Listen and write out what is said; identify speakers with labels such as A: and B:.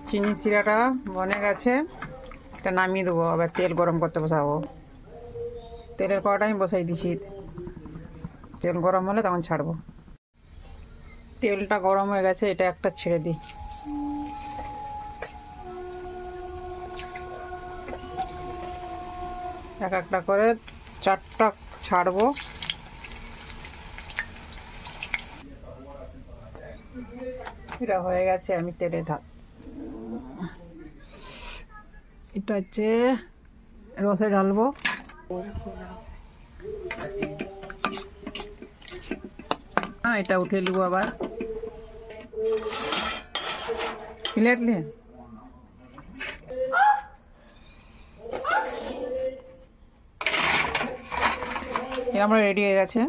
A: চিনি শিরাটা বনে গেছে, এটা নামিয়ে দেবো, আবার তেল গরম করতে বসাবো। তেলের কড়াটা আমি বসাই দিছি, তেল গরম হলে তখন ছাড়বো। তেলটা গরম হয়ে গেছে, এটা একটা ছেড়ে দিই। এক একটা করে 4টা ছাড়বো। এটা হয়ে গেছে, আমি তেলে এটা হচ্ছে রসে ঢালবো। হ্যাঁ, এটা উঠে নেবো আবার প্লেট নিয়ে। আমরা রেডি হয়ে গেছে।